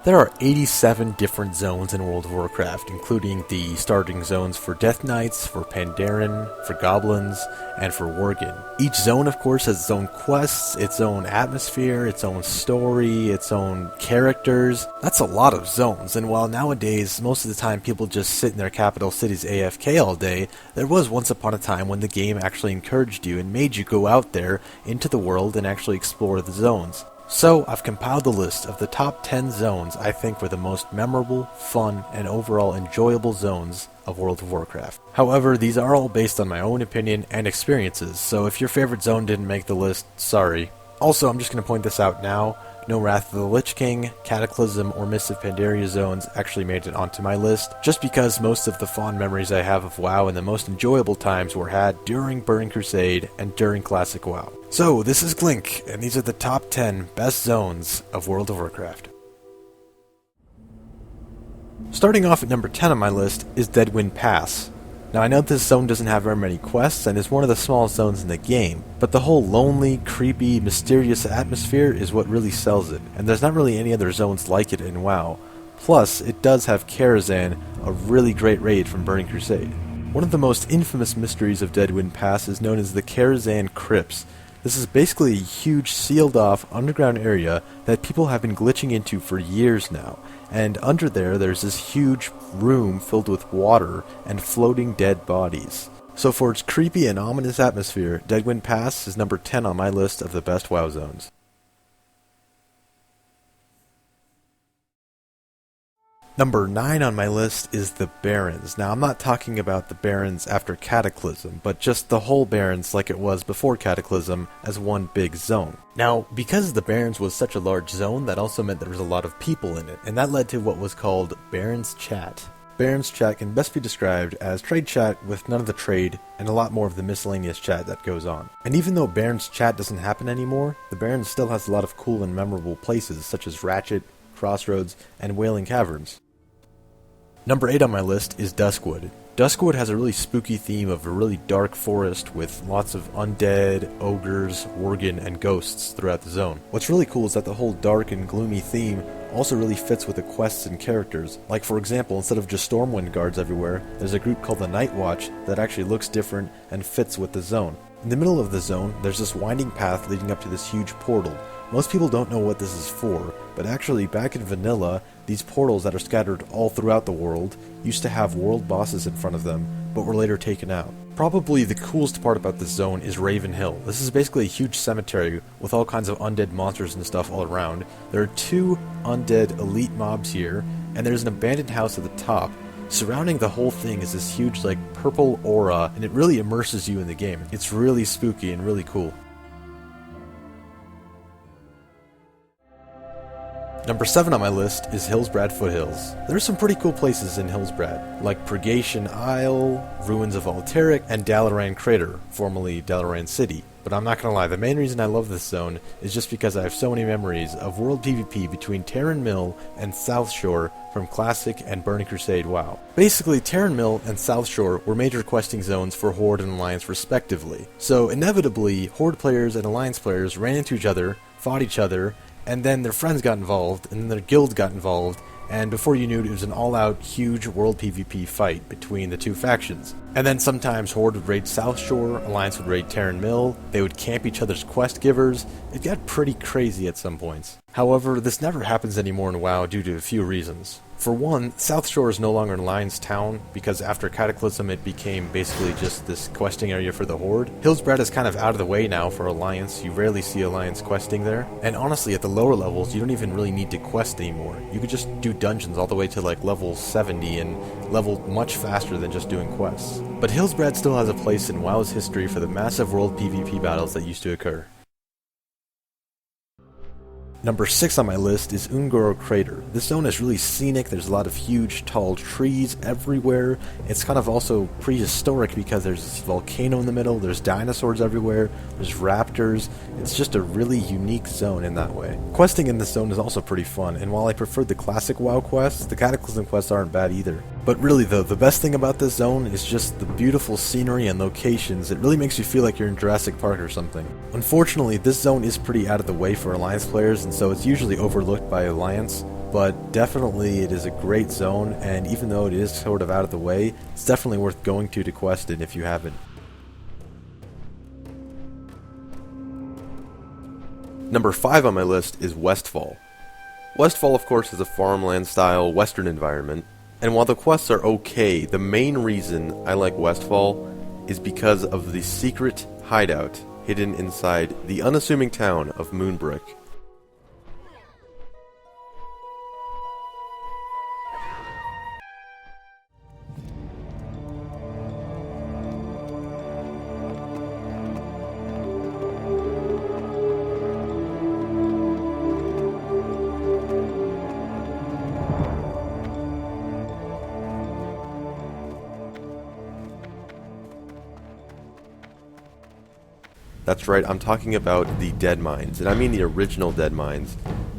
There are 87 different zones in World of Warcraft, including the starting zones for Death Knights, for Pandaren, for Goblins, and for Worgen. Each zone, of course, has its own quests, its own atmosphere, its own story, its own characters. That's a lot of zones, and while nowadays, most of the time people just sit in their capital cities AFK all day, there was once upon a time when the game actually encouraged you and made you go out there into the world and actually explore the zones. So, I've compiled a list of the top 10 zones I think were the most memorable, fun, and overall enjoyable zones of World of Warcraft. However, these are all based on my own opinion and experiences, so if your favorite zone didn't make the list, sorry. Also, I'm just going to point this out now, no Wrath of the Lich King, Cataclysm, or Mists of Pandaria zones actually made it onto my list, just because most of the fond memories I have of WoW and the most enjoyable times were had during Burning Crusade and during Classic WoW. So, this is Glink, and these are the top 10 best zones of World of Warcraft. Starting off at number 10 on my list is Degwin Pass. Now I know this zone doesn't have very many quests and is one of the smallest zones in the game, but the whole lonely, creepy, mysterious atmosphere is what really sells it, and there's not really any other zones like it in WoW. Plus, it does have Kael'thas, a really great raid from Burning Crusade. One of the most infamous mysteries of Degwin Pass is known as the Kael'thas Crypts. This is basically a huge sealed-off underground area that people have been glitching into for years now, and under there's this huge room filled with water and floating dead bodies. So for its creepy and ominous atmosphere, Degwin Pass is number 10 on my list of the best WoW zones. Number 9 on my list is the Barrens. Now, I'm not talking about the Barrens after Cataclysm, but just the whole Barrens like it was before Cataclysm as one big zone. Now, because the Barrens was such a large zone, that also meant there was a lot of people in it, and that led to what was called Barrens Chat. Barrens Chat can best be described as trade chat with none of the trade and a lot more of the miscellaneous chat that goes on. And even though Barrens Chat doesn't happen anymore, the Barrens still has a lot of cool and memorable places such as Ratchet, Crossroads, and Wailing Caverns. Number 8 on my list is Duskwood. Duskwood has a really spooky theme of a really dark forest with lots of undead, ogres, worgen, and ghosts throughout the zone. What's really cool is that the whole dark and gloomy theme also really fits with the quests and characters. Like for example, instead of just Stormwind guards everywhere, there's a group called the Night Watch that actually looks different and fits with the zone. In the middle of the zone, there's this winding path leading up to this huge portal. Most people don't know what this is for, but actually back in vanilla, these portals that are scattered all throughout the world used to have world bosses in front of them, but were later taken out. Probably the coolest part about this zone is Raven Hill. This is basically a huge cemetery with all kinds of undead monsters and stuff all around. There are 2 undead elite mobs here, and there's an abandoned house at the top. Surrounding the whole thing is this huge purple aura, and it really immerses you in the game. It's really spooky and really cool. Number 7 on my list is Hillsbrad Foothills. There are some pretty cool places in Hillsbrad, like Purgation Isle, Ruins of Alterac, and Ungoro Crater, formerly Dalaran City. But I'm not gonna lie, the main reason I love this zone is just because I have so many memories of world PvP between Terran Mill and South Shore from Classic and Burning Crusade WoW. Basically, Terran Mill and South Shore were major questing zones for Horde and Alliance respectively. So inevitably, Horde players and Alliance players ran into each other, fought each other, and then their friends got involved, and then their guild got involved, and before you knew it, it was an all-out, huge world PvP fight between the two factions. And then sometimes Horde would raid South Shore, Alliance would raid Terran Mill, they would camp each other's quest givers. It got pretty crazy at some points. However, this never happens anymore in WoW due to a few reasons. For one, South Shore is no longer an Alliance town, because after Cataclysm it became basically just this questing area for the Horde. Hillsbrad is kind of out of the way now for Alliance, you rarely see Alliance questing there. And honestly, at the lower levels, you don't even really need to quest anymore. You could just do dungeons all the way to level 70 and level much faster than just doing quests. But Hillsbrad still has a place in WoW's history for the massive world PvP battles that used to occur. Number 6 on my list is Ungoro Crater. This zone is really scenic, there's a lot of huge tall trees everywhere. It's kind of also prehistoric because there's this volcano in the middle, there's dinosaurs everywhere, there's raptors. It's just a really unique zone in that way. Questing in this zone is also pretty fun, and while I prefer the classic WoW quests, the Cataclysm quests aren't bad either. But really though, the best thing about this zone is just the beautiful scenery and locations. It really makes you feel like you're in Jurassic Park or something. Unfortunately, this zone is pretty out of the way for Alliance players, and so it's usually overlooked by Alliance. but definitely it is a great zone, and even though it is sort of out of the way, it's definitely worth going to quest it if you haven't. Number 5 on my list is Westfall. Westfall, of course, is a farmland-style western environment, and while the quests are okay, the main reason I like Westfall is because of the secret hideout hidden inside the unassuming town of Moonbrook. That's right, I'm talking about the Dead Mines, and I mean the original Dead Mines.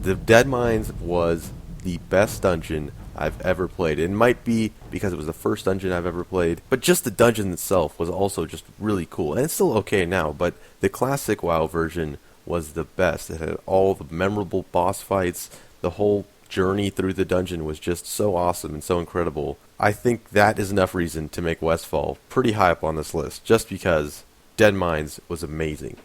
The Dead Mines was the best dungeon I've ever played. It might be because it was the first dungeon I've ever played, but just the dungeon itself was also just really cool. And it's still okay now, but the classic WoW version was the best. It had all the memorable boss fights. The whole journey through the dungeon was just so awesome and so incredible. I think that is enough reason to make Westfall pretty high up on this list, just because Dead Mines was amazing.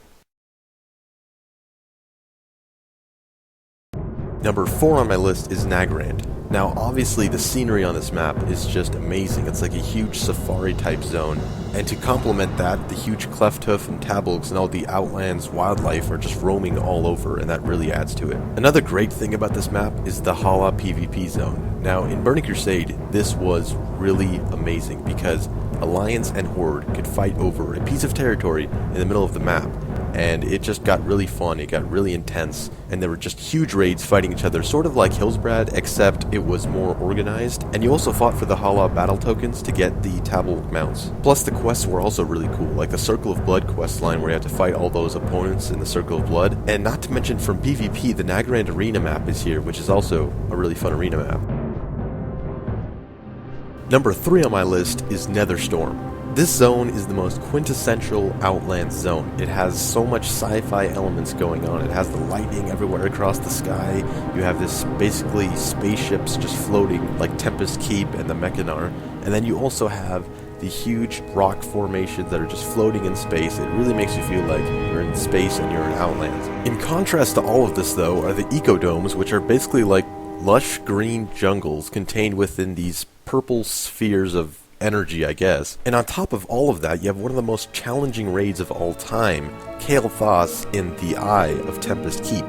Number 4 on my list is Nagrand. Now obviously the scenery on this map is just amazing. It's like a huge safari type zone, and to complement that, the huge Clefthoof and Tabolgs and all the Outlands wildlife are just roaming all over, and that really adds to it. Another great thing about this map is the Hala PvP zone. Now in Burning Crusade, this was really amazing because Alliance and Horde could fight over a piece of territory in the middle of the map, and it just got really fun, it got really intense, and there were just huge raids fighting each other, sort of like Hillsbrad, except it was more organized, and you also fought for the Hala battle tokens to get the Tabolg mounts. Plus the quests were also really cool, like the Circle of Blood quest line where you have to fight all those opponents in the Circle of Blood, and not to mention from PvP, the Nagrand arena map is here, which is also a really fun arena map. Number 3 on my list is Netherstorm. This zone is the most quintessential Outlands zone. It has so much sci-fi elements going on. It has the lightning everywhere across the sky. You have this basically spaceships just floating like Tempest Keep and the Mechanar. And then you also have the huge rock formations that are just floating in space. It really makes you feel like you're in space and you're in Outlands. In contrast to all of this though are the ecodomes, which are basically like lush green jungles contained within these purple spheres of energy, I guess. And on top of all of that, you have one of the most challenging raids of all time, Kael'thas in the Eye of Tempest Keep.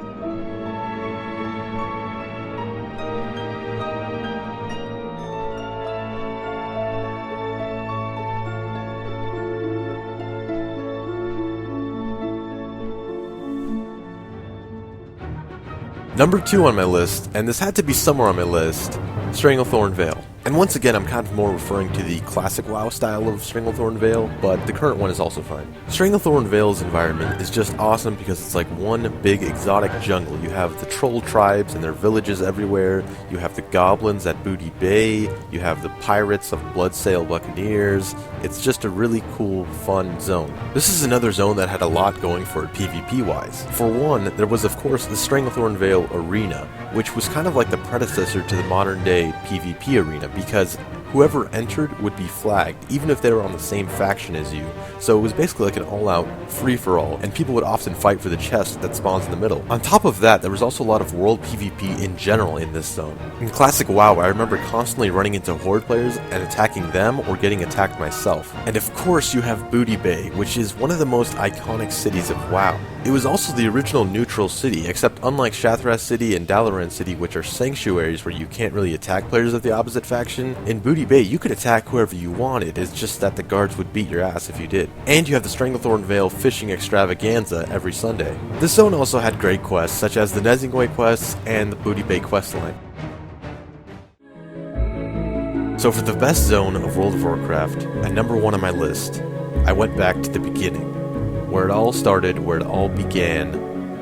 Number 2 on my list, and this had to be somewhere on my list, Stranglethorn Vale. And once again, I'm kind of more referring to the classic WoW style of Stranglethorn Vale, but the current one is also fine. Stranglethorn Vale's environment is just awesome because it's like one big exotic jungle. You have the troll tribes and their villages everywhere, you have the goblins at Booty Bay, you have the pirates of Bloodsail Buccaneers. It's just a really cool, fun zone. This is another zone that had a lot going for it PvP-wise. For one, there was of course the Stranglethorn Vale Arena, which was kind of like the predecessor to the modern-day PvP arena, because whoever entered would be flagged, even if they were on the same faction as you. So it was basically like an all-out free-for-all, and people would often fight for the chest that spawns in the middle. On top of that, there was also a lot of world PvP in general in this zone. In classic WoW, I remember constantly running into Horde players and attacking them or getting attacked myself. And of course you have Booty Bay, which is one of the most iconic cities of WoW. It was also the original neutral city, except unlike Shathras City and Dalaran City, which are sanctuaries where you can't really attack players of the opposite faction, in Booty Bay you could attack whoever you wanted, it's just that the guards would beat your ass if you did. And you have the Stranglethorn Vale fishing extravaganza every Sunday. This zone also had great quests, such as the Nezingway quests and the Booty Bay questline. So for the best zone of World of Warcraft, at number 1 on my list, I went back to the beginning. Where it all started, where it all began,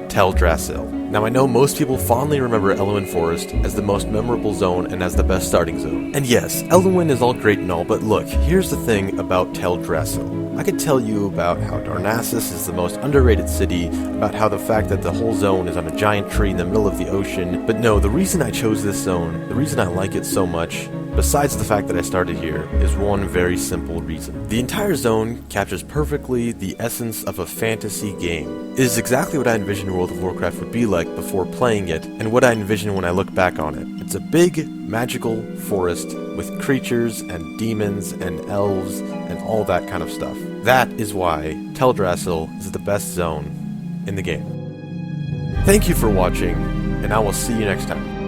Teldrassil. Now I know most people fondly remember Elwyn Forest as the most memorable zone and as the best starting zone. And yes, Elwyn is all great and all, but look, here's the thing about Teldrassil. I could tell you about how Darnassus is the most underrated city, about how the fact that the whole zone is on a giant tree in the middle of the ocean, but no, the reason I chose this zone, the reason I like it so much, besides the fact that I started here, is one very simple reason. The entire zone captures perfectly the essence of a fantasy game. It is exactly what I envisioned World of Warcraft would be like before playing it, and what I envision when I look back on it. It's a big, magical forest with creatures and demons and elves and all that kind of stuff. That is why Teldrassil is the best zone in the game. Thank you for watching, and I will see you next time.